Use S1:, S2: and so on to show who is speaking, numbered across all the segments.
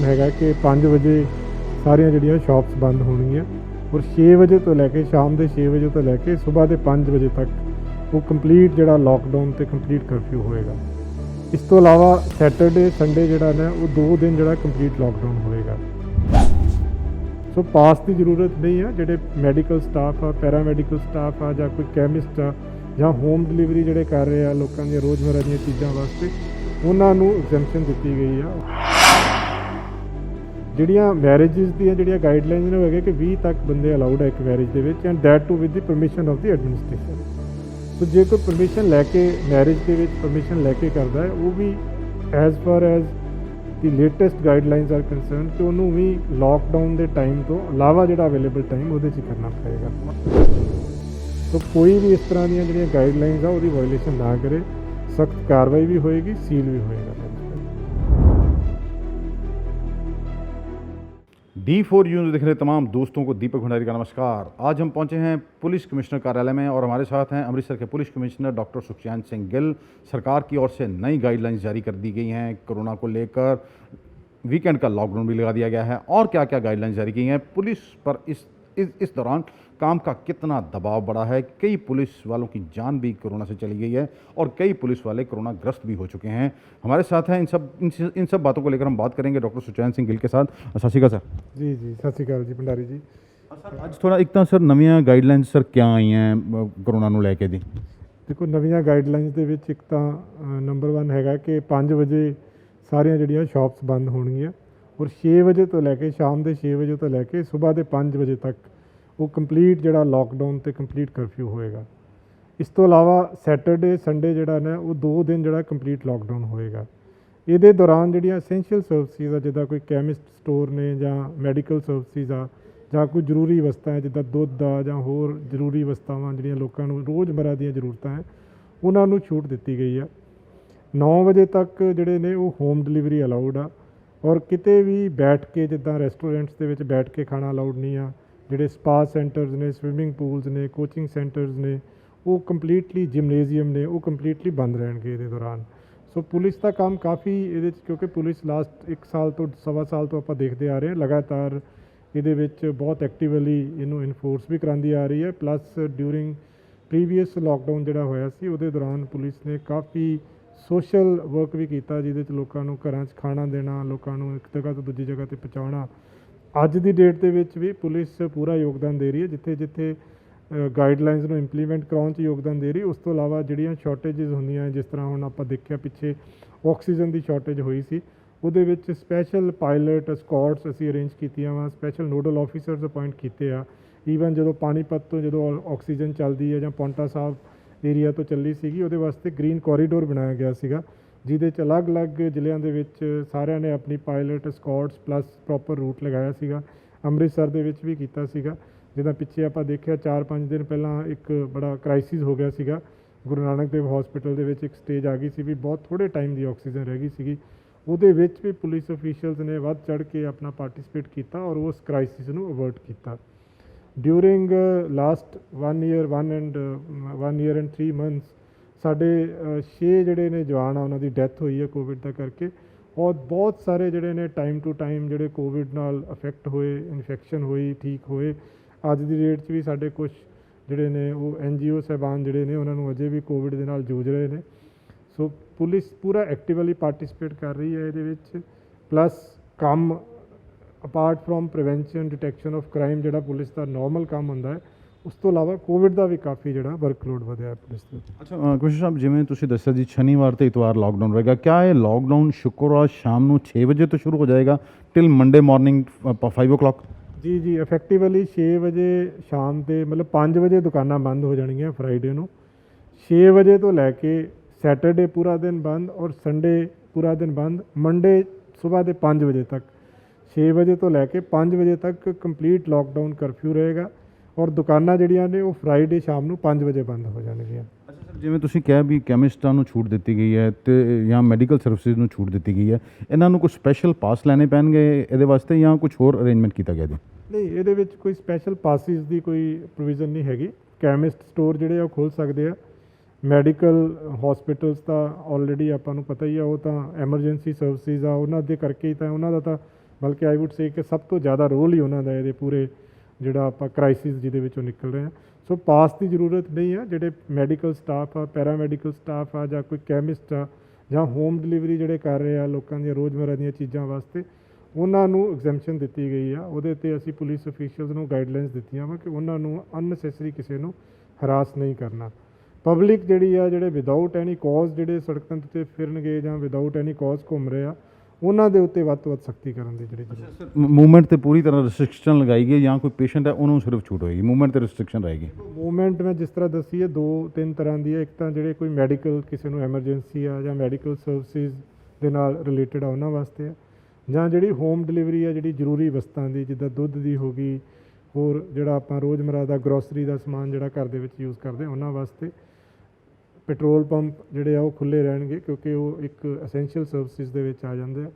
S1: हैगा कि 5 वजे सारियां जिहड़ियां शॉप्स बंद होणगीਆਂ और 6 वजे तो लैके शाम के 6 वजे तो लैके सुबह के 5 वजे तक वो कंप्लीट जिहड़ा लॉकडाउन ते कंप्लीट कर्फ्यू होएगा। इस तो इलावा सैटरडे संडे जिहड़ा ना वो 2 दिन जिहड़ा कंप्लीट लॉकडाउन होएगा। सो पास की जरूरत नहीं है। जिहड़े मैडिकल स्टाफ आ, पैरामैडिकल स्टाफ आ जां कोई कैमिस्ट आ ਜਾਂ होम डिलीवरी ਜਿਹੜੇ ਕਰ ਰਹੇ ਆ ਲੋਕਾਂ ਦੀਆਂ ਰੋਜ਼ਮर्रा ਦੀਆਂ ਚੀਜ਼ਾਂ ਵਾਸਤੇ ਉਹਨਾਂ ਨੂੰ ਐਗਜ਼ੈਂਪਸ਼ਨ ਦਿੱਤੀ ਗਈ ਆ। ਜਿਹੜੀਆਂ ਮੈਰਿਜਸ ਦੀਆਂ ਜਿਹੜੀਆਂ ਗਾਈਡਲਾਈਨਸ ਨੇ ਹੈਗੇ ਕਿ 20 ਤੱਕ ਬੰਦੇ ਅਲਾਉਡ ਹੈ ਇੱਕ ਮੈਰਿਜ ਦੇ ਵਿੱਚ and that too with the permission of the administration. So ਜੇ ਕੋਈ ਪਰਮਿਸ਼ਨ ਲੈ ਕੇ ਮੈਰਿਜ ਦੇ ਵਿੱਚ ਪਰਮਿਸ਼ਨ ਲੈ ਕੇ ਕਰਦਾ ਹੈ ਉਹ ਵੀ as for as the latest guidelines R concern ਕਿ ਉਹਨੂੰ ਵੀ ਲਾਕਡਾਊਨ ਦੇ ਟਾਈਮ ਤੋਂ ਇਲਾਵਾ ਜਿਹੜਾ ਅਵੇਲੇਬਲ ਟਾਈਮ ਉਹਦੇ 'ਚ ਕਰਨਾ ਪਏਗਾ। तो कोई भी इस तरह ਦੀਆਂ ਜਿਹੜੀਆਂ ਗਾਈਡਲਾਈਨਸ ਆ ਉਹਦੀ ਵਾਇਓਲੇਸ਼ਨ ਨਾ ਕਰੇ, सख्त कार्रवाई भी होएगी, सील भी होएगा।
S2: D4 न्यूज़ देख रहे तमाम दोस्तों को दीपक भंडारी का नमस्कार। आज हम पहुंचे हैं पुलिस कमिश्नर कार्यालय में और हमारे साथ हैं अमृतसर के police commissioner doctor Sukhchain Singh Gill. सरकार की ओर से नई गाइडलाइंस जारी कर दी गई हैं कोरोना को लेकर, वीकेंड का लॉकडाउन भी लगा दिया गया है और क्या क्या गाइडलाइंस जारी की हैं। पुलिस पर इस दौरान काम का कितना दबाव बढ़ा है, कई पुलिस वालों की जान भी कोरोना से चली गई है और कई पुलिस वाले कोरोना ग्रस्त भी हो चुके हैं। हमारे साथ हैं इन सब बातों को लेकर हम बात करेंगे डॉक्टर सुखचैन सिंह गिल के साथ। सत श्री अकाल सर।
S1: जी जी सत श्री अकाल जी भंडारी जी।
S2: सर आज थोड़ा एक तो सर नवीं गाइडलाइंस सर क्या आई हैं कोरोना ਨੂੰ ਲੈ ਕੇ ਦੀ?
S1: देखो नवीं गाइडलाइंस ਦੇ ਵਿੱਚ ਇੱਕ ਤਾਂ ਨੰਬਰ 1 ਹੈਗਾ ਕਿ 5 ਵਜੇ ਸਾਰੀਆਂ ਜਿਹੜੀਆਂ ਸ਼ਾਪਸ ਬੰਦ ਹੋਣਗੀਆਂ ਔਰ 6 ਵਜੇ ਤੋਂ ਲੈ ਕੇ ਸ਼ਾਮ ਦੇ 6 ਵਜੇ ਤੋਂ ਲੈ ਕੇ ਸਵੇਰ ਦੇ 5 ਵਜੇ ਤੱਕ ਉਹ ਕੰਪਲੀਟ ਜਿਹੜਾ ਲਾਕਡਾਊਨ ਤੇ ਕੰਪਲੀਟ ਕਰਫਿਊ ਹੋਏਗਾ। ਇਸ ਤੋਂ ਇਲਾਵਾ ਸੈਟਰਡੇ ਸੰਡੇ ਜਿਹੜਾ ਨਾ ਉਹ 2 ਦਿਨ ਜਿਹੜਾ ਕੰਪਲੀਟ ਲਾਕਡਾਊਨ ਹੋਏਗਾ। ਇਹਦੇ ਦੌਰਾਨ ਜਿਹੜੀਆਂ ਐਸੈਂਸ਼ੀਅਲ ਸਰਵਿਸਿਜ਼ ਆ ਜਿੱਦਾਂ ਕੋਈ ਕੈਮਿਸਟ ਸਟੋਰ ਨੇ ਜਾਂ ਮੈਡੀਕਲ ਸਰਵਿਸਿਜ਼ ਆ ਜਾਂ ਕੋਈ ਜ਼ਰੂਰੀ ਵਸਤਾਂ ਜਿੱਦਾਂ ਦੁੱਧ ਆ ਜਾਂ ਹੋਰ ਜ਼ਰੂਰੀ ਵਸਤਾਵਾਂ ਜਿਹੜੀਆਂ ਲੋਕਾਂ ਨੂੰ ਰੋਜ਼ਮर्रा ਦੀਆਂ ਜ਼ਰੂਰਤਾਂ ਹੈ ਉਹਨਾਂ ਨੂੰ ਛੂਟ ਦਿੱਤੀ ਗਈ ਆ। 9 ਵਜੇ ਤੱਕ ਜਿਹੜੇ ਨੇ ਉਹ ਹੋਮ ਡਿਲੀਵਰੀ ਅਲਾਉਡ ਆ ਔਰ ਕਿਤੇ ਵੀ ਬੈਠ ਕੇ ਜਿੱਦਾਂ ਰੈਸਟੋਰੈਂਟਸ ਦੇ ਵਿੱਚ ਬੈਠ ਕੇ ਖਾਣਾ ਅਲਾਉਡ ਨਹੀਂ ਆ। ਜਿਹੜੇ ਸਪਾ ਸੈਂਟਰਸ ਨੇ, ਸਵਿਮਿੰਗ ਪੂਲਸ ਨੇ, ਕੋਚਿੰਗ ਸੈਂਟਰਸ ਨੇ ਉਹ ਕੰਪਲੀਟਲੀ, ਜਿਮਨੇਜ਼ੀਅਮ ਨੇ ਉਹ ਕੰਪਲੀਟਲੀ ਬੰਦ ਰਹਿਣਗੇ ਇਹਦੇ ਦੌਰਾਨ। ਸੋ ਪੁਲਿਸ ਦਾ ਕੰਮ ਕਾਫੀ ਇਹਦੇ 'ਚ ਕਿਉਂਕਿ ਪੁਲਿਸ ਲਾਸਟ 1 ਸਾਲ ਤੋਂ ਸਵਾ ਸਾਲ ਤੋਂ ਆਪਾਂ ਦੇਖਦੇ ਆ ਰਹੇ ਹਾਂ ਲਗਾਤਾਰ ਇਹਦੇ ਵਿੱਚ ਬਹੁਤ ਐਕਟਿਵਲੀ ਇਹਨੂੰ ਇਨਫੋਰਸ ਵੀ ਕਰਾਉਂਦੀ ਆ ਰਹੀ ਹੈ। ਪਲੱਸ ਡਿਊਰਿੰਗ ਪ੍ਰੀਵੀਅਸ ਲਾਕਡਾਊਨ ਜਿਹੜਾ ਹੋਇਆ ਸੀ ਉਹਦੇ ਦੌਰਾਨ ਪੁਲਿਸ ਨੇ ਕਾਫੀ ਸੋਸ਼ਲ ਵਰਕ ਵੀ ਕੀਤਾ ਜਿਹਦੇ 'ਚ ਲੋਕਾਂ ਨੂੰ ਘਰਾਂ 'ਚ ਖਾਣਾ ਦੇਣਾ, ਲੋਕਾਂ ਨੂੰ ਇੱਕ ਜਗ੍ਹਾ ਤੋਂ ਦੂਜੀ ਜਗ੍ਹਾ 'ਤੇ ਪਹੁੰਚਾਉਣਾ। ਅੱਜ ਦੀ ਡੇਟ ਦੇ ਵਿੱਚ ਵੀ ਪੁਲਿਸ ਪੂਰਾ ਯੋਗਦਾਨ ਦੇ ਰਹੀ ਹੈ ਜਿੱਥੇ ਜਿੱਥੇ ਗਾਈਡਲਾਈਨਸ ਨੂੰ ਇੰਪਲੀਮੈਂਟ ਕਰਾਉਣ 'ਚ ਯੋਗਦਾਨ ਦੇ ਰਹੀ। ਉਸ ਤੋਂ ਇਲਾਵਾ ਜਿਹੜੀਆਂ ਸ਼ਾਰਟੇਜਸ ਹੁੰਦੀਆਂ ਜਿਸ ਤਰ੍ਹਾਂ ਹੁਣ ਆਪਾਂ ਦੇਖਿਆ ਪਿੱਛੇ ਆਕਸੀਜਨ ਦੀ ਸ਼ਾਰਟੇਜ ਹੋਈ ਸੀ ਉਹਦੇ ਵਿੱਚ ਸਪੈਸ਼ਲ ਪਾਇਲਟ ਸਕੌਟਸ ਅਸੀਂ ਅਰੇਂਜ ਕੀਤੀਆਂ ਵਾ, ਸਪੈਸ਼ਲ ਨੋਡਲ ਆਫੀਸਰਸ ਅਪਾਇੰਟ ਕੀਤੇ ਆ। ਈਵਨ ਜਦੋਂ ਪਾਣੀਪਤ ਤੋਂ ਜਦੋਂ ਆਕਸੀਜਨ ਚੱਲਦੀ ਹੈ ਜਾਂ ਪੌਂਟਾ ਸਾਹਿਬ ਏਰੀਆ ਤੋਂ ਚੱਲੀ ਸੀਗੀ ਉਹਦੇ ਵਾਸਤੇ ਗ੍ਰੀਨ ਕੋਰੀਡੋਰ ਬਣਾਇਆ ਗਿਆ ਸੀਗਾ ਜਿਹਦੇ 'ਚ ਅਲੱਗ-ਅਲੱਗ ਜ਼ਿਲ੍ਹਿਆਂ ਦੇ ਵਿੱਚ ਸਾਰਿਆਂ ਨੇ ਆਪਣੀ ਪਾਇਲਟ ਸਕੌਟਸ ਪਲੱਸ ਪ੍ਰੋਪਰ ਰੂਟ ਲਗਾਇਆ ਸੀਗਾ। ਅੰਮ੍ਰਿਤਸਰ ਦੇ ਵਿੱਚ ਵੀ ਕੀਤਾ ਸੀਗਾ। ਜਿੱਦਾਂ ਪਿੱਛੇ ਆਪਾਂ ਦੇਖਿਆ 4-5 ਦਿਨ ਪਹਿਲਾਂ ਇੱਕ ਬੜਾ ਕ੍ਰਾਈਸਿਸ ਹੋ ਗਿਆ ਸੀਗਾ ਗੁਰੂ ਨਾਨਕ ਦੇਵ ਹਸਪੀਟਲ ਦੇ ਵਿੱਚ। ਇੱਕ ਸਟੇਜ ਆ ਗਈ ਸੀ ਵੀ ਬਹੁਤ ਥੋੜ੍ਹੇ ਟਾਈਮ ਦੀ ਆਕਸੀਜਨ ਰਹਿ ਗਈ ਸੀਗੀ। ਉਹਦੇ ਵਿੱਚ ਵੀ ਪੁਲਿਸ ਅਫੀਸ਼ੀਅਲਸ ਨੇ ਵੱਧ ਚੜ੍ਹ ਕੇ ਆਪਣਾ ਪਾਰਟੀਸਪੇਟ ਕੀਤਾ ਔਰ ਉਸ ਕ੍ਰਾਈਸਿਸ ਨੂੰ ਅਵਰਟ ਕੀਤਾ। During last 1 year and 3 months ਸਾਡੇ 6 ਜਿਹੜੇ ਨੇ ਜਵਾਨ ਆ ਉਹਨਾਂ ਦੀ ਡੈਥ ਹੋਈ ਹੈ ਕੋਵਿਡ ਦਾ ਕਰਕੇ ਔਰ ਬਹੁਤ ਸਾਰੇ ਜਿਹੜੇ ਨੇ ਟਾਈਮ ਟੂ ਟਾਈਮ ਜਿਹੜੇ ਕੋਵਿਡ ਨਾਲ ਅਫੈਕਟ ਹੋਏ, ਇਨਫੈਕਸ਼ਨ ਹੋਈ, ਠੀਕ ਹੋਏ। ਅੱਜ ਦੀ ਡੇਟ 'ਚ ਵੀ ਸਾਡੇ ਕੁਛ ਜਿਹੜੇ ਨੇ ਉਹ NGO ਸਾਹਿਬਾਨ ਜਿਹੜੇ ਨੇ ਉਹਨਾਂ ਨੂੰ ਅਜੇ ਵੀ ਕੋਵਿਡ ਦੇ ਨਾਲ ਜੂਝ ਰਹੇ ਨੇ। ਸੋ ਪੁਲਿਸ ਪੂਰਾ ਐਕਟਿਵਲੀ ਪਾਰਟੀਸਪੇਟ ਕਰ ਰਹੀ ਹੈ ਇਹਦੇ ਵਿੱਚ। ਪਲੱਸ ਕੰਮ apart from prevention detection of crime ਜਿਹੜਾ ਪੁਲਿਸ ਦਾ ਨੋਰਮਲ ਕੰਮ ਹੁੰਦਾ ਹੈ ਉਸ ਤੋਂ ਇਲਾਵਾ ਕੋਵਿਡ ਦਾ ਵੀ ਕਾਫੀ ਜਿਹੜਾ ਵਰਕਲੋਡ ਵਧਿਆ ਪੁਲਿਸ ਦਾ।
S2: ਅੱਛਾ ਕਮਿਸ਼ਨਰ ਸਾਹਿਬ ਜਿਵੇਂ ਤੁਸੀਂ ਦੱਸਿਆ ਜੀ ਸ਼ਨੀਵਾਰ ਤੇ ਇਤਵਾਰ ਲਾਕਡਾਊਨ ਰਹੇਗਾ, ਕਿਆ ਇਹ ਲਾਕਡਾਊਨ ਸ਼ੁੱਕਰਵਾਰ ਸ਼ਾਮ ਨੂੰ 6 ਵਜੇ ਤੋਂ ਸ਼ੁਰੂ ਹੋ ਜਾਏਗਾ ਟਿਲ ਮੰਡੇ ਮਾਰਨਿੰਗ 5 o'clock?
S1: ਜੀ ਜੀ ਇਫੈਕਟਿਵਲੀ 6 ਵਜੇ ਸ਼ਾਮ ਦੇ ਮਤਲਬ 5 ਵਜੇ ਦੁਕਾਨਾਂ ਬੰਦ ਹੋ ਜਾਣਗੀਆਂ ਫਰਾਈਡੇ ਨੂੰ। 6 ਵਜੇ ਤੋਂ ਲੈ ਕੇ ਸੈਟਰਡੇ ਪੂਰਾ ਦਿਨ ਬੰਦ ਔਰ ਸੰਡੇ ਪੂਰਾ ਦਿਨ ਬੰਦ। ਮੰਡੇ ਸਵੇਰ ਦੇ 5 ਵਜੇ ਤੱਕ 6 ਵਜੇ ਤੋਂ ਲੈ ਕੇ 5 ਵਜੇ ਤੱਕ ਕੰਪਲੀਟ ਲਾਕਡਾਊਨ ਕਰਫਿਊ ਰਹੇਗਾ ਔਰ ਦੁਕਾਨਾਂ ਜਿਹੜੀਆਂ ਨੇ ਉਹ ਫਰਾਈਡੇ ਸ਼ਾਮ ਨੂੰ 5 ਵਜੇ ਬੰਦ ਹੋ ਜਾਣਗੀਆਂ।
S2: ਅੱਛਾ ਸਰ ਜਿਵੇਂ ਤੁਸੀਂ ਕਿਹਾ ਵੀ ਕੈਮਿਸਟਾਂ ਨੂੰ ਛੂਟ ਦਿੱਤੀ ਗਈ ਹੈ ਤੇ ਜਾਂ ਮੈਡੀਕਲ ਸਰਵਿਸਿਜ਼ ਨੂੰ ਛੂਟ ਦਿੱਤੀ ਗਈ ਹੈ, ਇਹਨਾਂ ਨੂੰ ਕੁਝ ਸਪੈਸ਼ਲ ਪਾਸ ਲੈਣੇ ਪੈਣਗੇ ਇਹਦੇ ਵਾਸਤੇ ਜਾਂ ਕੁਝ ਹੋਰ ਅਰੇਂਜਮੈਂਟ ਕੀਤਾ ਗਿਆ ਜੀ?
S1: ਨਹੀਂ ਇਹਦੇ ਵਿੱਚ ਕੋਈ ਸਪੈਸ਼ਲ ਪਾਸਿਸ ਦੀ ਕੋਈ ਪ੍ਰੋਵੀਜ਼ਨ ਨਹੀਂ ਹੈਗੀ। ਕੈਮਿਸਟ ਸਟੋਰ ਜਿਹੜੇ ਆ ਉਹ ਖੋਲ੍ਹ ਸਕਦੇ ਆ। ਮੈਡੀਕਲ ਹਸਪੀਟਲਸ ਤਾਂ ਆਲਰੇਡੀ ਆਪਾਂ ਨੂੰ ਪਤਾ ਹੀ ਆ ਉਹ ਤਾਂ ਐਮਰਜੈਂਸੀ ਸਰਵਿਸਿਜ਼ ਆ ਉਹਨਾਂ ਦੇ ਕਰਕੇ ਹੀ ਤਾਂ ਉਹਨਾਂ ਦਾ ਤਾਂ ਬਲਕਿ ਆਈ ਵੁੱਡ ਸੇ ਕਿ ਸਭ ਤੋਂ ਜ਼ਿਆਦਾ ਰੋਲ ਹੀ ਉਹਨਾਂ ਦਾ ਇਹਦੇ ਪੂਰੇ ਜਿਹੜਾ ਆਪਾਂ ਕ੍ਰਾਈਸਿਸ ਜਿਹਦੇ ਵਿੱਚੋਂ ਨਿਕਲ ਰਹੇ ਹਾਂ। ਸੋ ਪਾਸ ਦੀ ਜ਼ਰੂਰਤ ਨਹੀਂ ਆ। ਜਿਹੜੇ ਮੈਡੀਕਲ ਸਟਾਫ ਆ, ਪੈਰਾਮੈਡੀਕਲ ਸਟਾਫ ਆ, ਜਾਂ ਕੋਈ ਕੈਮਿਸਟ ਆ, ਜਾਂ ਹੋਮ ਡਿਲੀਵਰੀ ਜਿਹੜੇ ਕਰ ਰਹੇ ਆ ਲੋਕਾਂ ਦੀਆਂ ਰੋਜ਼ਮਰਰਾ ਦੀਆਂ ਚੀਜ਼ਾਂ ਵਾਸਤੇ, ਉਹਨਾਂ ਨੂੰ ਐਗਜ਼ੈਂਪਸ਼ਨ ਦਿੱਤੀ ਗਈ ਆ। ਉਹਦੇ 'ਤੇ ਅਸੀਂ ਪੁਲਿਸ ਅਫੀਸ਼ੀਅਲਸ ਨੂੰ ਗਾਈਡਲਾਈਨਸ ਦਿੱਤੀਆਂ ਵਾ ਕਿ ਉਹਨਾਂ ਨੂੰ ਅਨਨੈਸੈਸਰੀ ਕਿਸੇ ਨੂੰ ਹਰਾਸ ਨਹੀਂ ਕਰਨਾ। ਪਬਲਿਕ ਜਿਹੜੀ ਆ, ਜਿਹੜੇ ਵਿਦਆਊਟ ਐਨੀ ਕੌਜ਼ ਜਿਹੜੇ ਸੜਕਾਂ 'ਤੇ ਫਿਰਨਗੇ ਜਾਂ ਵਿਦਆਊਟ ਐਨੀ ਕੌਜ਼ ਘੁੰਮ ਰਹੇ ਆ, ਉਹਨਾਂ ਦੇ ਉੱਤੇ ਵੱਧ ਤੋਂ ਵੱਧ ਸਖਤੀ ਕਰਨ ਦੀ ਜਿਹੜੀ ਜ਼ਰੂਰਤ।
S2: मूवमेंट ਤੇ ਪੂਰੀ ਤਰ੍ਹਾਂ ਰਿਸਟ੍ਰਿਕਸ਼ਨ ਲਗਾਈ ਗਈ ਜਾਂ ਕੋਈ ਪੇਸ਼ੈਂਟ ਹੈ ਉਹਨੂੰ ਸਿਰਫ ਛੂਟ ਹੋਏਗੀ, ਮੂਵਮੈਂਟ ਤੇ ਰਿਸਟ੍ਰਿਕਸ਼ਨ ਰਹੇਗੀ?
S1: ਮੂਵਮੈਂਟ ਮੈਂ ਜਿਸ ਤਰ੍ਹਾਂ ਦੱਸੀ ਹੈ 2-3 ਤਰ੍ਹਾਂ ਦੀ ਹੈ। ਇੱਕ ਤਾਂ ਜਿਹੜੇ ਕੋਈ ਮੈਡੀਕਲ ਕਿਸੇ ਨੂੰ ਐਮਰਜੈਂਸੀ ਆ ਜਾਂ ਮੈਡੀਕਲ ਸਰਵਿਸਿਜ਼ ਦੇ ਨਾਲ ਰਿਲੇਟਡ ਆ ਉਹਨਾਂ ਵਾਸਤੇ ਆ, ਜਾਂ ਜਿਹੜੀ ਹੋਮ ਡਿਲੀਵਰੀ ਆ ਜਿਹੜੀ ਜ਼ਰੂਰੀ ਵਸਤਾਂ ਦੀ, ਜਿੱਦਾਂ ਦੁੱਧ ਦੀ ਹੋ ਗਈ, ਹੋਰ ਜਿਹੜਾ ਆਪਾਂ ਰੋਜ਼ਮਰਰਾ ਦਾ ਗਰੋਸਰੀ ਦਾ ਸਮਾਨ ਜਿਹੜਾ ਘਰ ਦੇ ਵਿੱਚ ਯੂਜ਼ ਕਰਦੇ ਉਹਨਾਂ ਵਾਸਤੇ। ਪੈਟਰੋਲ ਪੰਪ ਜਿਹੜੇ ਆ ਉਹ ਖੁੱਲ੍ਹੇ ਰਹਿਣਗੇ ਕਿਉਂਕਿ ਉਹ ਇੱਕ ਅਸੈਂਸ਼ੀਅਲ ਸਰਵਿਸਿਜ਼ ਦੇ ਵਿੱਚ ਆ ਜਾਂਦੇ ਆ।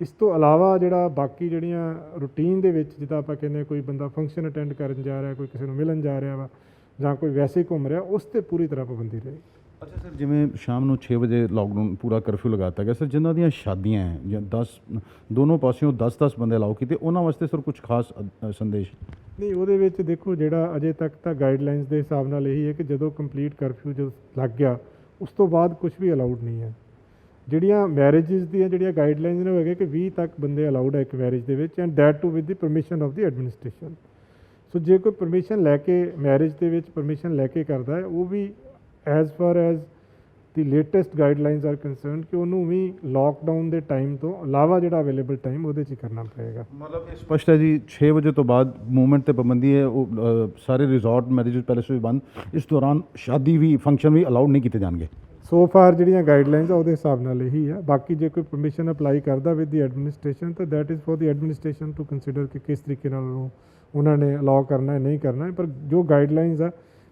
S1: ਇਸ ਤੋਂ ਇਲਾਵਾ ਜਿਹੜਾ ਬਾਕੀ ਜਿਹੜੀਆਂ ਰੂਟੀਨ ਦੇ ਵਿੱਚ, ਜਿੱਦਾਂ ਆਪਾਂ ਕਹਿੰਦੇ ਹਾਂ ਕੋਈ ਬੰਦਾ ਫੰਕਸ਼ਨ ਅਟੈਂਡ ਕਰਨ ਜਾ ਰਿਹਾ, ਕੋਈ ਕਿਸੇ ਨੂੰ ਮਿਲਣ ਜਾ ਰਿਹਾ ਵਾ, ਜਾਂ ਕੋਈ ਵੈਸੇ ਘੁੰਮ ਰਿਹਾ, ਉਸ 'ਤੇ ਪੂਰੀ ਤਰ੍ਹਾਂ ਪਾਬੰਦੀ ਰਹੇਗੀ।
S2: ਅੱਛਾ ਸਰ, ਜਿਵੇਂ ਸ਼ਾਮ ਨੂੰ 6 ਵਜੇ ਲਾਕਡਾਊਨ ਪੂਰਾ ਕਰਫਿਊ ਲਗਾਤਾ ਗਿਆ ਸਰ, ਜਿਨ੍ਹਾਂ ਦੀਆਂ ਸ਼ਾਦੀਆਂ ਹੈ ਜਾਂ 10 ਦੋਨੋਂ ਪਾਸਿਓਂ 10-10 ਬੰਦੇ ਅਲਾਓ ਕੀਤੇ, ਉਹਨਾਂ ਵਾਸਤੇ ਸਰ ਕੁਝ ਖਾਸ ਸੰਦੇਸ਼?
S1: ਨਹੀਂ, ਉਹਦੇ ਵਿੱਚ ਦੇਖੋ ਜਿਹੜਾ ਅਜੇ ਤੱਕ ਤਾਂ ਗਾਈਡਲਾਈਨਸ ਦੇ ਹਿਸਾਬ ਨਾਲ ਇਹੀ ਹੈ ਕਿ ਜਦੋਂ ਕੰਪਲੀਟ ਕਰਫਿਊ ਜਦੋਂ ਲੱਗ ਗਿਆ ਉਸ ਤੋਂ ਬਾਅਦ ਕੁਝ ਵੀ ਅਲਾਊਡ ਨਹੀਂ ਹੈ। ਜਿਹੜੀਆਂ ਮੈਰਿਜਸ ਦੀਆਂ ਜਿਹੜੀਆਂ ਗਾਈਡਲਾਈਨਸ ਨੇ ਉਹ ਹੈਗੇ ਕਿ 20 ਤੱਕ ਬੰਦੇ ਅਲਾਊਡ ਹੈ ਇੱਕ ਮੈਰਿਜ ਦੇ ਵਿੱਚ, and that too with the permission of the administration. So ਜੇ ਕੋਈ ਪਰਮਿਸ਼ਨ ਲੈ ਕੇ ਮੈਰਿਜ ਦੇ ਵਿੱਚ ਪਰਮਿਸ਼ਨ ਲੈ ਕੇ ਕਰਦਾ ਹੈ, ਉਹ ਵੀ as for as the latest guidelines R concerned ਕਿ ਉਹਨੂੰ ਵੀ ਲਾਕਡਾਊਨ ਦੇ ਟਾਈਮ ਤੋਂ ਇਲਾਵਾ ਜਿਹੜਾ ਅਵੇਲੇਬਲ ਟਾਈਮ ਉਹਦੇ 'ਚ ਹੀ ਕਰਨਾ ਪਏਗਾ।
S2: ਮਤਲਬ ਇਹ ਸਪਸ਼ਟ ਹੈ ਜੀ 6 ਵਜੇ ਤੋਂ ਬਾਅਦ ਮੂਵਮੈਂਟ ਤੇ ਪਾਬੰਦੀ ਹੈ। ਉਹ ਸਾਰੇ ਰਿਜ਼ੋਰਟ, ਮੈਰਿਜ ਪੈਲੇਸ ਵੀ ਬੰਦ, ਇਸ ਦੌਰਾਨ ਸ਼ਾਦੀ ਵੀ, ਫੰਕਸ਼ਨ ਵੀ ਅਲਾਉਡ ਨਹੀਂ ਕੀਤੇ ਜਾਣਗੇ।
S1: ਸੋ ਫਾਰ ਜਿਹੜੀਆਂ ਗਾਈਡਲਾਈਨਸ ਆ ਉਹਦੇ ਹਿਸਾਬ ਨਾਲ ਇਹੀ ਆ। ਬਾਕੀ ਜੇ ਕੋਈ ਪਰਮਿਸ਼ਨ ਅਪਲਾਈ ਕਰਦਾ ਵਿਦ ਦੀ ਐਡਮਿਨਿਸਟ੍ਰੇਸ਼ਨ ਤਾਂ that is for the administration to consider ਕਿ ਕਿਸ ਤਰੀਕੇ ਨਾਲ ਉਹਨੂੰ ਉਹਨਾਂ ਨੇ ਅਲਾਓ ਕਰਨਾ ਹੈ, ਨਹੀਂ ਕਰਨਾ ਹੈ। ਪਰ ਜੋ ਗਾਈਡਲਾਈਨਸ ਆ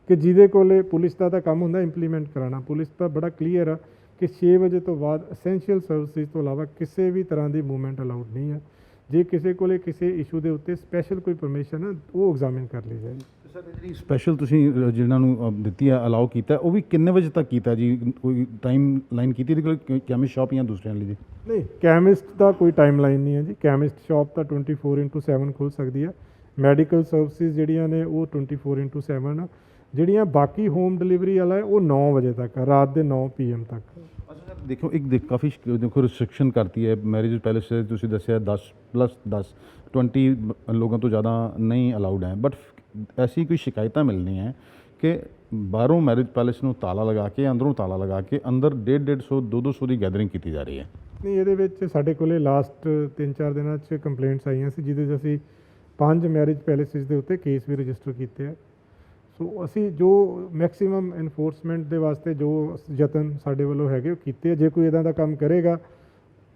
S1: ਕਿ ਜਿਹਦੇ ਕੋਲੇ ਪੁਲਿਸ ਦਾ ਤਾਂ ਕੰਮ ਹੁੰਦਾ ਇੰਪਲੀਮੈਂਟ ਕਰਾਉਣਾ, ਪੁਲਿਸ ਦਾ ਬੜਾ ਕਲੀਅਰ ਆ ਕਿ 6 ਵਜੇ ਤੋਂ ਬਾਅਦ ਅਸੈਂਸ਼ੀਅਲ ਸਰਵਿਸਿਜ਼ ਤੋਂ ਇਲਾਵਾ ਕਿਸੇ ਵੀ ਤਰ੍ਹਾਂ ਦੀ ਮੂਵਮੈਂਟ ਅਲਾਉਡ ਨਹੀਂ ਹੈ। ਜੇ ਕਿਸੇ ਕੋਲੇ ਕਿਸੇ ਇਸ਼ੂ ਦੇ ਉੱਤੇ ਸਪੈਸ਼ਲ ਕੋਈ ਪਰਮਿਸ਼ਨ ਹੈ ਉਹ ਐਗਜ਼ਾਮਿਨ ਕਰ ਲਈ ਜਾਏਗੀ।
S2: ਸਰ, ਜਿਹੜੀ ਸਪੈਸ਼ਲ ਤੁਸੀਂ ਜਿਹਨਾਂ ਨੂੰ ਦਿੱਤੀ ਹੈ, ਅਲਾਓ ਕੀਤਾ, ਉਹ ਵੀ ਕਿੰਨੇ ਵਜੇ ਤੱਕ ਕੀਤਾ ਜੀ? ਕੋਈ ਟਾਈਮ ਲਾਈਨ ਕੀਤੀ ਇਹਦੇ ਕੋਲ ਕੈਮਿਸਟ ਸ਼ਾਪ ਜਾਂ ਦੂਸਰਿਆਂ ਲਈ ਜੀ?
S1: ਨਹੀਂ, ਕੈਮਿਸਟ ਦਾ ਕੋਈ ਟਾਈਮ ਲਾਈਨ ਨਹੀਂ ਹੈ ਜੀ। ਕੈਮਿਸਟ ਸ਼ਾਪ ਤਾਂ 24/7 ਖੁੱਲ੍ਹ ਸਕਦੀ ਹੈ। ਮੈਡੀਕਲ ਸਰਵਿਸਿਜ਼ ਜਿਹੜੀਆਂ ਨੇ ਉਹ 24/7 ਆ। ਜਿਹੜੀਆਂ ਬਾਕੀ ਹੋਮ ਡਿਲੀਵਰੀ ਵਾਲਾ ਹੈ ਉਹ 9 ਵਜੇ ਤੱਕ ਆ, ਰਾਤ ਦੇ 9 PM ਤੱਕ।
S2: ਅੱਛਾ ਸਰ, ਦੇਖੋ ਕਾਫੀ ਦੇਖੋ ਰਿਸਟ੍ਰਿਕਸ਼ਨ ਕਰਤੀ ਹੈ। ਮੈਰਿਜ ਪੈਲੇਸ ਤੁਸੀਂ ਦੱਸਿਆ 10+10 20 ਲੋਕਾਂ ਤੋਂ ਜ਼ਿਆਦਾ ਨਹੀਂ ਅਲਾउड ਹੈ। ਬਟ ਐਸੀ ਕੋਈ ਸ਼ਿਕਾਇਤਾਂ ਮਿਲਣੀ ਹੈ ਕਿ ਬਾਹਰੋਂ ਮੈਰਿਜ ਪੈਲੇਸ ਨੂੰ ਤਾਲਾ ਲਗਾ ਕੇ, ਅੰਦਰੋਂ ਤਾਲਾ ਲਗਾ ਕੇ, ਅੰਦਰ 150-150 200 ਦੀ ਗੈਦਰਿੰਗ ਕੀਤੀ ਜਾ ਰਹੀ ਹੈ।
S1: ਨਹੀਂ, ਇਹਦੇ ਵਿੱਚ ਸਾਡੇ ਕੋਲੇ ਲਾਸਟ 3-4 ਦਿਨਾਂ 'ਚ ਕੰਪਲੇਂਟਸ ਆਈਆਂ ਸੀ ਜਿਹਦੇ 'ਚ ਅਸੀਂ 5 ਮੈਰਿਜ ਪੈਲੇਸਿਸ ਦੇ ਉੱਤੇ ਕੇਸ ਵੀ ਰਜਿਸਟਰ ਕੀਤੇ ਆ। ਸੋ ਅਸੀਂ ਜੋ ਮੈਕਸਿਮਮ ਇਨਫੋਰਸਮੈਂਟ ਦੇ ਵਾਸਤੇ ਜੋ ਯਤਨ ਸਾਡੇ ਵੱਲੋਂ ਹੈਗੇ ਉਹ ਕੀਤੇ ਆ। ਜੇ ਕੋਈ ਇੱਦਾਂ ਦਾ ਕੰਮ ਕਰੇਗਾ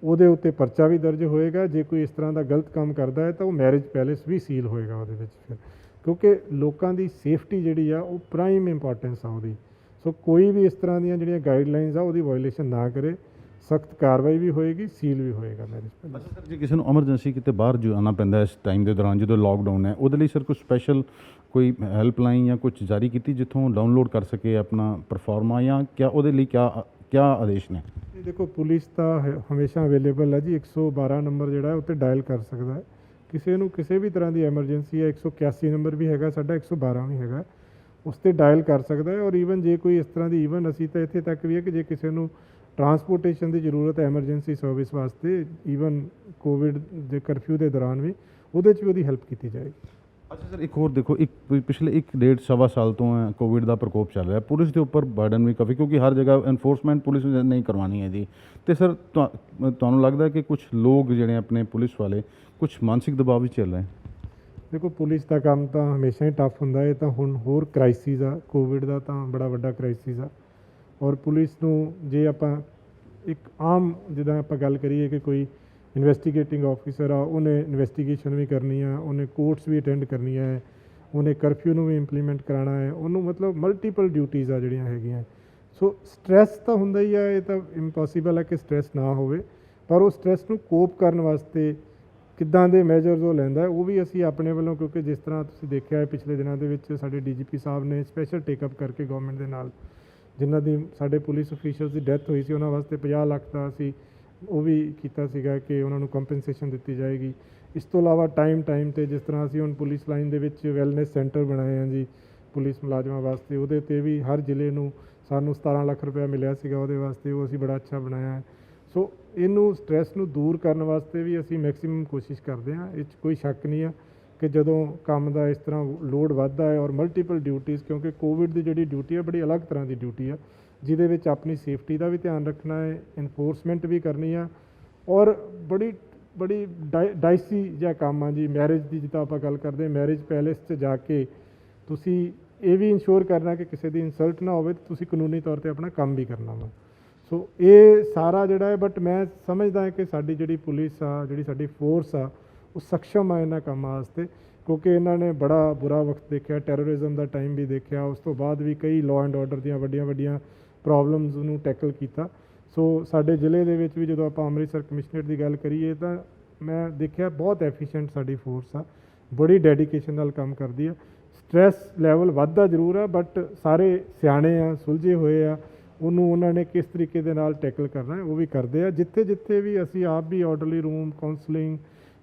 S1: ਉਹਦੇ ਉੱਤੇ ਪਰਚਾ ਵੀ ਦਰਜ ਹੋਏਗਾ। ਜੇ ਕੋਈ ਇਸ ਤਰ੍ਹਾਂ ਦਾ ਗਲਤ ਕੰਮ ਕਰਦਾ ਹੈ ਤਾਂ ਉਹ ਮੈਰਿਜ ਪੈਲੇਸ ਵੀ ਸੀਲ ਹੋਏਗਾ ਉਹਦੇ ਵਿੱਚ ਫਿਰ, ਕਿਉਂਕਿ ਲੋਕਾਂ ਦੀ ਸੇਫਟੀ ਜਿਹੜੀ ਆ ਉਹ ਪ੍ਰਾਈਮ ਇੰਪੋਰਟੈਂਸ ਆ ਉਹਦੀ। ਸੋ ਕੋਈ ਵੀ ਇਸ ਤਰ੍ਹਾਂ ਦੀਆਂ ਜਿਹੜੀਆਂ ਗਾਈਡਲਾਈਨਸ ਆ ਉਹਦੀ ਵਾਇਓਲੇਸ਼ਨ ਨਾ ਕਰੇ, ਸਖਤ ਕਾਰਵਾਈ ਵੀ ਹੋਏਗੀ, ਸੀਲ ਵੀ ਹੋਏਗਾ ਮੈਰਿਜ ਪੈਲੇਸ।
S2: ਅੱਛਾ ਸਰ, ਜੇ ਕਿਸੇ ਨੂੰ ਐਮਰਜੈਂਸੀ ਕਿਤੇ ਬਾਹਰ ਜਾਣਾ ਪੈਂਦਾ ਇਸ ਟਾਈਮ ਦੇ ਦੌਰਾਨ ਜਦੋਂ ਲਾਕਡਾਊਨ ਹੈ, ਉਹਦੇ ਲਈ ਸਰ ਕੋਈ ਸਪੈਸ਼ਲ ਕੋਈ ਹੈਲਪਲਾਈਨ ਜਾਂ ਕੁਝ ਜਾਰੀ ਕੀਤੀ ਜਿੱਥੋਂ ਡਾਊਨਲੋਡ ਕਰ ਸਕੇ ਆਪਣਾ ਪਰਫਾਰਮਾ, ਜਾਂ ਕਿਆ ਉਹਦੇ ਲਈ ਕਿਆ ਆਦੇਸ਼ ਨੇ?
S1: ਦੇਖੋ, ਪੁਲਿਸ ਤਾਂ ਹਮੇਸ਼ਾ ਅਵੇਲੇਬਲ ਹੈ ਜੀ। 112 ਨੰਬਰ ਜਿਹੜਾ ਹੈ ਉੱਤੇ ਡਾਇਲ ਕਰ ਸਕਦਾ ਹੈ। ਕਿਸੇ ਨੂੰ ਕਿਸੇ ਵੀ ਤਰ੍ਹਾਂ ਦੀ ਐਮਰਜੈਂਸੀ ਹੈ, 181 ਨੰਬਰ ਵੀ ਹੈਗਾ ਸਾਡਾ, 112 ਵੀ ਹੈਗਾ, ਉਸ 'ਤੇ ਡਾਇਲ ਕਰ ਸਕਦਾ ਹੈ। ਔਰ ਈਵਨ ਜੇ ਕੋਈ ਇਸ ਤਰ੍ਹਾਂ ਦੀ, ਈਵਨ ਅਸੀਂ ਤਾਂ ਇੱਥੇ ਤੱਕ ਵੀ ਹੈ ਕਿ ਜੇ ਕਿਸੇ ਨੂੰ ਟਰਾਂਸਪੋਰਟੇਸ਼ਨ ਦੀ ਜ਼ਰੂਰਤ ਹੈ ਐਮਰਜੈਂਸੀ ਸਰਵਿਸ ਵਾਸਤੇ, ਈਵਨ ਕੋਵਿਡ ਦੇ ਕਰਫਿਊ ਦੇ ਦੌਰਾਨ ਵੀ, ਉਹਦੇ 'ਚ ਵੀ ਉਹਦੀ ਹੈਲਪ ਕੀਤੀ ਜਾਏਗੀ।
S2: ਅੱਛਾ ਸਰ, ਇੱਕ ਹੋਰ ਦੇਖੋ, ਪਿਛਲੇ 1-1.5 ਸਾਲ ਤੋਂ ਕੋਵਿਡ ਦਾ ਪ੍ਰਕੋਪ ਚੱਲ ਰਿਹਾ, ਪੁਲਿਸ ਦੇ ਉੱਪਰ ਬਰਡਨ ਵੀ ਕਾਫੀ, ਕਿਉਂਕਿ ਹਰ ਜਗ੍ਹਾ ਇਨਫੋਰਸਮੈਂਟ ਪੁਲਿਸ ਨੇ ਨਹੀਂ ਕਰਵਾਉਣੀ ਹੈ ਜੀ। ਅਤੇ ਸਰ ਤੁਹਾਨੂੰ ਲੱਗਦਾ ਕਿ ਕੁਝ ਲੋਕ ਜਿਹੜੇ ਆਪਣੇ ਪੁਲਿਸ ਵਾਲੇ ਕੁਝ ਮਾਨਸਿਕ ਦਬਾਅ ਵਿੱਚ ਚੱਲ ਰਹੇ?
S1: ਦੇਖੋ, ਪੁਲਿਸ ਦਾ ਕੰਮ ਤਾਂ ਹਮੇਸ਼ਾ ਹੀ ਟਫ ਹੁੰਦਾ ਹੈ। ਇਹ ਤਾਂ ਹੁਣ ਹੋਰ ਕ੍ਰਾਈਸਿਸ ਆ, ਕੋਵਿਡ ਦਾ ਤਾਂ ਬੜਾ ਵੱਡਾ ਕ੍ਰਾਈਸਿਸ ਆ। ਔਰ ਪੁਲਿਸ ਨੂੰ ਜੇ ਆਪਾਂ ਇੱਕ ਆਮ ਜਿੱਦਾਂ ਆਪਾਂ ਗੱਲ ਕਰੀਏ ਕਿ ਕੋਈ ਇਨਵੈਸਟੀਗੇਟਿੰਗ ਆਫਿਸਰ ਆ, ਉਹਨੇ ਇਨਵੈਸਟੀਗੇਸ਼ਨ ਵੀ ਕਰਨੀ ਆ, ਉਹਨੇ ਕੋਰਟਸ ਵੀ ਅਟੈਂਡ ਕਰਨੀਆਂ ਹੈ, ਉਹਨੇ ਕਰਫਿਊ ਨੂੰ ਵੀ ਇੰਪਲੀਮੈਂਟ ਕਰਾਉਣਾ ਹੈ, ਉਹਨੂੰ ਮਤਲਬ ਮਲਟੀਪਲ ਡਿਊਟੀਜ਼ ਆ ਜਿਹੜੀਆਂ ਹੈਗੀਆਂ। ਸੋ ਸਟ੍ਰੈਸ ਤਾਂ ਹੁੰਦਾ ਹੀ ਆ, ਇਹ ਤਾਂ ਇੰਪੋਸੀਬਲ ਹੈ ਕਿ ਸਟ੍ਰੈਸ ਨਾ ਹੋਵੇ, ਪਰ ਉਹ ਸਟ੍ਰੈਸ ਨੂੰ ਕੋਪ ਕਰਨ ਵਾਸਤੇ ਕਿੱਦਾਂ ਦੇ ਮੈਜਰਸ ਉਹ ਲੈਂਦਾ ਉਹ ਵੀ ਅਸੀਂ ਆਪਣੇ ਵੱਲੋਂ, ਕਿਉਂਕਿ ਜਿਸ ਤਰ੍ਹਾਂ ਤੁਸੀਂ ਦੇਖਿਆ ਹੈ ਪਿਛਲੇ ਦਿਨਾਂ ਦੇ ਵਿੱਚ ਸਾਡੇ DGP ਸਾਹਿਬ ਨੇ ਸਪੈਸ਼ਲ ਟੇਕਅਪ ਕਰਕੇ ਗਵਰਨਮੈਂਟ ਦੇ ਨਾਲ, ਜਿਨ੍ਹਾਂ ਦੀ ਸਾਡੇ ਪੁਲਿਸ ਅਫੀਸ਼ੀਅਲਸ ਦੀ ਡੈਥ ਹੋਈ ਸੀ, ਉਹਨਾਂ ਵਾਸਤੇ 50 ਲੱਖ ਦਾ ਅਸੀਂ ਉਹ ਵੀ ਕੀਤਾ ਸੀਗਾ ਕਿ ਉਹਨਾਂ ਨੂੰ ਕੰਪਨਸੇਸ਼ਨ ਦਿੱਤੀ ਜਾਏਗੀ। ਇਸ ਤੋਂ ਇਲਾਵਾ ਟਾਈਮ ਤੇ ਜਿਸ ਤਰ੍ਹਾਂ ਅਸੀਂ ਹੁਣ ਪੁਲਿਸ ਲਾਈਨ ਦੇ ਵਿੱਚ ਵੈਲਨੈਸ ਸੈਂਟਰ ਬਣਾਏ ਆ ਜੀ ਪੁਲਿਸ ਮੁਲਾਜ਼ਮਾਂ ਵਾਸਤੇ, ਉਹਦੇ ਤੇ ਵੀ ਹਰ ਜ਼ਿਲ੍ਹੇ ਨੂੰ ਸਾਨੂੰ 17 ਲੱਖ ਰੁਪਇਆ ਮਿਲਿਆ ਸੀਗਾ ਉਹਦੇ ਵਾਸਤੇ, ਉਹ ਅਸੀਂ ਬੜਾ ਅੱਛਾ ਬਣਾਇਆ ਹੈ। ਸੋ ਇਹਨੂੰ ਸਟ੍ਰੈਸ ਨੂੰ ਦੂਰ ਕਰਨ ਵਾਸਤੇ ਵੀ ਅਸੀਂ ਮੈਕਸਿਮਮ ਕੋਸ਼ਿਸ਼ ਕਰਦੇ ਹਾਂ। ਇਹ 'ਚ ਕੋਈ ਸ਼ੱਕ ਨਹੀਂ ਆ ਕਿ ਜਦੋਂ ਕੰਮ ਦਾ ਇਸ ਤਰ੍ਹਾਂ ਲੋਡ ਵੱਧਦਾ ਹੈ ਔਰ ਮਲਟੀਪਲ ਡਿਊਟੀਜ਼, ਕਿਉਂਕਿ ਕੋਵਿਡ ਦੀ ਜਿਹੜੀ ਡਿਊਟੀ ਹੈ ਬੜੀ ਅਲੱਗ ਤਰ੍ਹਾਂ ਦੀ ਡਿਊਟੀ ਆ, ਜਿਹਦੇ ਵਿੱਚ ਆਪਣੀ ਸੇਫਟੀ ਦਾ ਵੀ ਧਿਆਨ ਰੱਖਣਾ ਹੈ, ਇਨਫੋਰਸਮੈਂਟ ਵੀ ਕਰਨੀ ਆ, ਔਰ ਬੜੀ ਡਾਈਸੀ ਜਿਹਾ ਕੰਮ ਆ ਜੀ। ਮੈਰਿਜ ਦੀ ਜਿੱਦਾਂ ਆਪਾਂ ਗੱਲ ਕਰਦੇ, ਮੈਰਿਜ ਪੈਲੇਸ 'ਚ ਜਾ ਕੇ ਤੁਸੀਂ ਇਹ ਵੀ ਇੰਸ਼ੋਰ ਕਰਨਾ ਕਿ ਕਿਸੇ ਦੀ ਇਨਸਲਟ ਨਾ ਹੋਵੇ, ਤੇ ਤੁਸੀਂ ਕਾਨੂੰਨੀ ਤੌਰ ਤੇ ਆਪਣਾ ਕੰਮ ਵੀ ਕਰਨਾ ਵਾ। ਸੋ ਇਹ ਸਾਰਾ ਜਿਹੜਾ ਹੈ, ਬਟ ਮੈਂ ਸਮਝਦਾ ਹਾਂ ਕਿ ਸਾਡੀ ਜਿਹੜੀ ਪੁਲਿਸ ਆ, ਜਿਹੜੀ ਸਾਡੀ ਫੋਰਸ ਆ, ਉਹ ਸક્ષਮ ਆ ਇਹਨਾਂ ਕੰਮਾਂ ਵਾਸਤੇ, ਕਿਉਂਕਿ ਇਹਨਾਂ ਨੇ ਬੜਾ ਬੁਰਾ ਵਕਤ ਦੇਖਿਆ, ਟੈਰਰਿਜ਼ਮ ਦਾ ਟਾਈਮ ਵੀ ਦੇਖਿਆ, ਉਸ ਤੋਂ ਬਾਅਦ ਵੀ ਕਈ ਲਾਅ ਐਂਡ ਆਰਡਰ ਦੀਆਂ ਵੱਡੀਆਂ ਪ੍ਰੋਬਲਮਸ ਨੂੰ ਟੈਕਲ ਕੀਤਾ। ਸੋ ਸਾਡੇ ਜ਼ਿਲ੍ਹੇ ਦੇ ਵਿੱਚ ਵੀ ਜਦੋਂ ਆਪਾਂ ਅੰਮ੍ਰਿਤਸਰ ਕਮਿਸ਼ਨਰੇਟ ਦੀ ਗੱਲ ਕਰੀਏ ਤਾਂ ਮੈਂ ਦੇਖਿਆ ਬਹੁਤ ਐਫੀਸ਼ੀਐਂਟ ਸਾਡੀ ਫੋਰਸ ਆ, ਬੜੀ ਡੈਡੀਕੇਸ਼ਨ ਨਾਲ ਕੰਮ ਕਰਦੀ ਆ। ਸਟ੍ਰੈਸ ਲੈਵਲ ਵੱਧਦਾ ਜ਼ਰੂਰ ਆ, ਬਟ ਸਾਰੇ ਸਿਆਣੇ ਆ, ਸੁਲਝੇ ਹੋਏ ਆ, ਉਹਨੂੰ ਉਹਨਾਂ ਨੇ ਕਿਸ ਤਰੀਕੇ ਦੇ ਨਾਲ ਟੈਕਲ ਕਰਨਾ ਹੈ ਉਹ ਵੀ ਕਰਦੇ ਆ। ਜਿੱਥੇ ਵੀ ਅਸੀਂ ਆਪ ਵੀ ਆਰਡਰਲੀ ਰੂਮ ਕਾਉਂਸਲਿੰਗ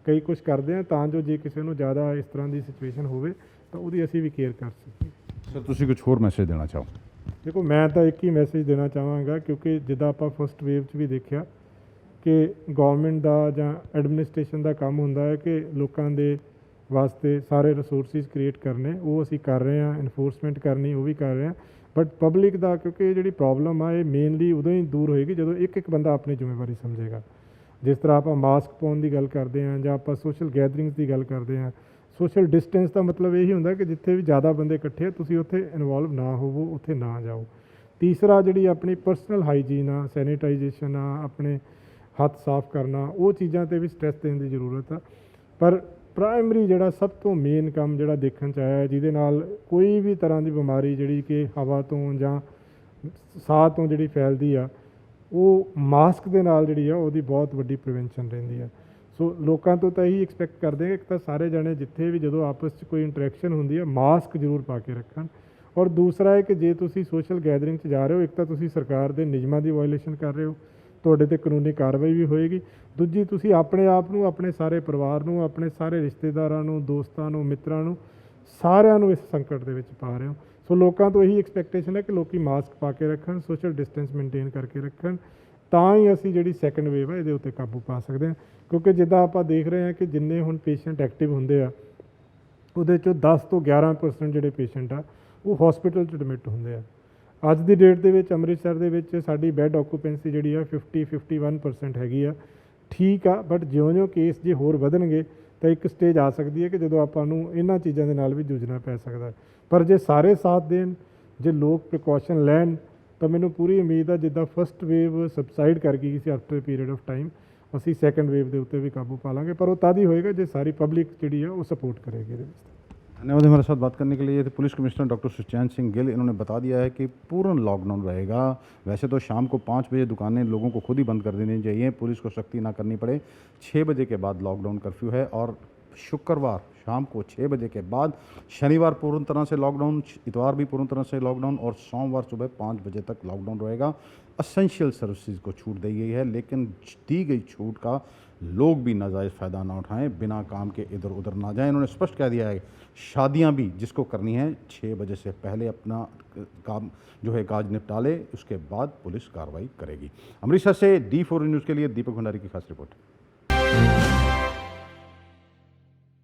S1: ਕਈ ਕੁਝ ਕਰਦੇ ਆ, ਤਾਂ ਜੋ ਜੇ ਕਿਸੇ ਨੂੰ ਜ਼ਿਆਦਾ ਇਸ ਤਰ੍ਹਾਂ ਦੀ ਸਿਚੁਏਸ਼ਨ ਹੋਵੇ ਤਾਂ ਉਹਦੀ ਅਸੀਂ ਵੀ ਕੇਅਰ ਕਰ ਸਕੀਏ।
S2: ਸਰ ਤੁਸੀਂ ਕੁਝ ਹੋਰ ਮੈਸੇਜ ਦੇਣਾ ਚਾਹੋ?
S1: ਦੇਖੋ, ਮੈਂ ਤਾਂ ਇੱਕ ਹੀ ਮੈਸੇਜ ਦੇਣਾ ਚਾਹਾਂਗਾ, ਕਿਉਂਕਿ ਜਿੱਦਾਂ ਆਪਾਂ ਫਸਟ ਵੇਵ 'ਚ ਵੀ ਦੇਖਿਆ ਕਿ ਗਵਰਨਮੈਂਟ ਦਾ ਜਾਂ ਐਡਮਿਨਿਸਟ੍ਰੇਸ਼ਨ ਦਾ ਕੰਮ ਹੁੰਦਾ ਹੈ ਕਿ ਲੋਕਾਂ ਦੇ ਵਾਸਤੇ ਸਾਰੇ ਰਿਸੋਰਸਿਸ ਕ੍ਰੀਏਟ ਕਰਨੇ, ਉਹ ਅਸੀਂ ਕਰ ਰਹੇ ਹਾਂ, ਇਨਫੋਰਸਮੈਂਟ ਕਰਨੀ ਉਹ ਵੀ ਕਰ ਰਹੇ ਹਾਂ, ਬਟ ਪਬਲਿਕ ਦਾ, ਕਿਉਂਕਿ ਇਹ ਜਿਹੜੀ ਪ੍ਰੋਬਲਮ ਆ ਇਹ ਮੇਨਲੀ ਉਦੋਂ ਹੀ ਦੂਰ ਹੋਏਗੀ ਜਦੋਂ ਇੱਕ ਬੰਦਾ ਆਪਣੀ ਜ਼ਿੰਮੇਵਾਰੀ ਸਮਝੇਗਾ। ਜਿਸ ਤਰ੍ਹਾਂ ਆਪਾਂ ਮਾਸਕ ਪਾਉਣ ਦੀ ਗੱਲ ਕਰਦੇ ਹਾਂ ਜਾਂ ਆਪਾਂ ਸੋਸ਼ਲ ਗੈਦਰਿੰਗਸ ਦੀ ਗੱਲ ਕਰਦੇ ਹਾਂ, ਸੋਸ਼ਲ ਡਿਸਟੈਂਸ ਦਾ ਮਤਲਬ ਇਹੀ ਹੁੰਦਾ ਕਿ ਜਿੱਥੇ ਵੀ ਜ਼ਿਆਦਾ ਬੰਦੇ ਇਕੱਠੇ ਆ ਤੁਸੀਂ ਉੱਥੇ ਇਨਵੋਲਵ ਨਾ ਹੋਵੋ, ਉੱਥੇ ਨਾ ਜਾਓ। ਤੀਸਰਾ, ਜਿਹੜੀ ਆਪਣੀ ਪਰਸਨਲ ਹਾਈਜੀਨ ਆ, ਸੈਨੀਟਾਈਜੇਸ਼ਨ ਆ, ਆਪਣੇ ਹੱਥ ਸਾਫ਼ ਕਰਨਾ, ਉਹ ਚੀਜ਼ਾਂ 'ਤੇ ਵੀ ਸਟ੍ਰੈਸ ਦੇਣ ਦੀ ਜ਼ਰੂਰਤ ਆ। ਪਰ ਪ੍ਰਾਇਮਰੀ ਜਿਹੜਾ ਸਭ ਤੋਂ ਮੇਨ ਕੰਮ ਜਿਹੜਾ ਦੇਖਣ 'ਚ ਆਇਆ, ਜਿਹਦੇ ਨਾਲ ਕੋਈ ਵੀ ਤਰ੍ਹਾਂ ਦੀ ਬਿਮਾਰੀ ਜਿਹੜੀ ਕਿ ਹਵਾ ਤੋਂ ਜਾਂ ਸਾਹ ਤੋਂ ਜਿਹੜੀ ਫੈਲਦੀ ਆ, ਉਹ ਮਾਸਕ ਦੇ ਨਾਲ ਜਿਹੜੀ ਆ ਉਹਦੀ ਬਹੁਤ ਵੱਡੀ ਪ੍ਰੀਵੈਂਸ਼ਨ ਰਹਿੰਦੀ ਆ। ਸੋ ਲੋਕਾਂ ਤੋਂ ਤਾਂ ਇਹੀ ਐਕਸਪੈਕਟ ਕਰਦੇ ਹਾਂ ਕਿ ਇੱਕ ਤਾਂ ਸਾਰੇ ਜਣੇ ਜਿੱਥੇ ਵੀ ਜਦੋਂ ਆਪਸ 'ਚ ਕੋਈ ਇੰਟਰੈਕਸ਼ਨ ਹੁੰਦੀ ਆ ਮਾਸਕ ਜ਼ਰੂਰ ਪਾ ਕੇ ਰੱਖਣ, ਔਰ ਦੂਸਰਾ ਹੈ ਕਿ ਜੇ ਤੁਸੀਂ ਸੋਸ਼ਲ ਗੈਦਰਿੰਗ 'ਚ ਜਾ ਰਹੇ ਹੋ, ਇੱਕ ਤਾਂ ਤੁਸੀਂ ਸਰਕਾਰ ਦੇ ਨਿਯਮਾਂ ਦੀ ਵਾਇਓਲੇਸ਼ਨ ਕਰ ਰਹੇ ਹੋ, ਤੁਹਾਡੇ 'ਤੇ ਕਾਨੂੰਨੀ ਕਾਰਵਾਈ ਵੀ ਹੋਏਗੀ। ਦੂਜੀ, ਤੁਸੀਂ ਆਪਣੇ ਆਪ ਨੂੰ, ਆਪਣੇ ਸਾਰੇ ਪਰਿਵਾਰ ਨੂੰ, ਆਪਣੇ ਸਾਰੇ ਰਿਸ਼ਤੇਦਾਰਾਂ ਨੂੰ, ਦੋਸਤਾਂ ਨੂੰ, ਮਿੱਤਰਾਂ ਨੂੰ, ਸਾਰਿਆਂ ਨੂੰ ਇਸ ਸੰਕਟ ਦੇ ਵਿੱਚ ਪਾ ਰਹੇ ਹੋ। ਸੋ ਲੋਕਾਂ ਤੋਂ ਇਹੀ ਐਕਸਪੈਕਟੇਸ਼ਨ ਹੈ ਕਿ ਲੋਕੀ ਮਾਸਕ ਪਾ ਕੇ ਰੱਖਣ, ਸੋਸ਼ਲ ਡਿਸਟੈਂਸ ਮੇਨਟੇਨ ਕਰਕੇ ਰੱਖਣ, ਤਾਂ ਹੀ ਅਸੀਂ ਜਿਹੜੀ ਸੈਕੰਡ ਵੇਵ ਹੈ ਇਹਦੇ ਉੱਤੇ ਕਾਬੂ ਪਾ ਸਕਦੇ ਹਾਂ। ਕਿਉਂਕਿ ਜਿੱਦਾਂ ਆਪਾਂ ਦੇਖ ਰਹੇ ਹਾਂ ਕਿ ਜਿੰਨੇ ਹੁਣ ਪੇਸ਼ੈਂਟ ਐਕਟਿਵ ਹੁੰਦੇ ਆ, ਉਹਦੇ 'ਚੋਂ 10 ਤੋਂ 11% ਜਿਹੜੇ ਪੇਸ਼ੈਂਟ ਆ ਉਹ ਹੌਸਪੀਟਲ 'ਚ ਐਡਮਿਟ ਹੁੰਦੇ ਆ। ਅੱਜ ਦੀ ਡੇਟ ਦੇ ਵਿੱਚ ਅੰਮ੍ਰਿਤਸਰ ਦੇ ਵਿੱਚ ਸਾਡੀ ਬੈੱਡ ਆਕੂਪੈਂਸੀ ਜਿਹੜੀ ਆ 51% ਹੈਗੀ ਆ, ਠੀਕ ਆ, ਬਟ ਜਿਉਂ-ਜਿਉਂ ਕੇਸ ਜੇ ਹੋਰ ਵਧਣਗੇ ਤਾਂ ਇੱਕ ਸਟੇਜ ਆ ਸਕਦੀ ਹੈ ਕਿ ਜਦੋਂ ਆਪਾਂ ਨੂੰ ਇਹਨਾਂ ਚੀਜ਼ਾਂ ਦੇ ਨਾਲ ਵੀ ਜੂਝਣਾ ਪੈ ਸਕਦਾ। ਪਰ ਜੇ ਸਾਰੇ ਸਾਥ ਦੇਣ, ਜੇ ਲੋਕ ਪ੍ਰੀਕਾਸ਼ਨ ਲੈਣ, ਤਾਂ ਮੈਨੂੰ ਪੂਰੀ ਉਮੀਦ ਆ ਜਿੱਦਾਂ ਫਸਟ ਵੇਵ ਸਬਸਾਈਡ ਕਰ ਗਈ ਸੀ ਆਫਟਰ ਪੀਰੀਅਡ ਆਫ ਟਾਈਮ, ਅਸੀਂ ਸੈਕੰਡ ਵੇਵ ਦੇ ਉੱਤੇ ਵੀ ਕਾਬੂ ਪਾ ਲਾਂਗੇ। पर वो तद ही होएगा जो सारी पब्लिक जी है वो सपोर्ट करेगी।
S2: धन्यवाद हमारे साथ बात करने के लिए। Police commissioner doctor Sukhchain Singh Gill, इन्होंने बता दिया है कि पूर्ण लॉकडाउन रहेगा। वैसे तो शाम को 5 बजे दुकानें लोगों को खुद ही बंद कर देनी चाहिए, पुलिस को सख्ती ना करनी पड़े। 6 बजे के बाद लॉकडाउन कर्फ्यू है और शुक्रवार शाम को 6 बजे के बाद, शनिवार पूर्ण तरह से लॉकडाउन, इतवार भी पूर्ण तरह से लॉकडाउन और सोमवार सुबह 5 बजे तक लॉकडाउन रहेगा। असेंशियल सर्विसेज को छूट दी गई है, लेकिन दी गई छूट का लोग भी नाजायज़ फ़ायदा ना उठाएं, बिना काम के इधर उधर ना जाएं। इन्होंने स्पष्ट कह दिया है शादियां भी जिसको करनी है 6 बजे से पहले अपना काम जो है काज निपटा ले, उसके बाद पुलिस कार्रवाई करेगी। अमृतसर से D4 न्यूज़ के लिए दीपक भंडारी की खास रिपोर्ट।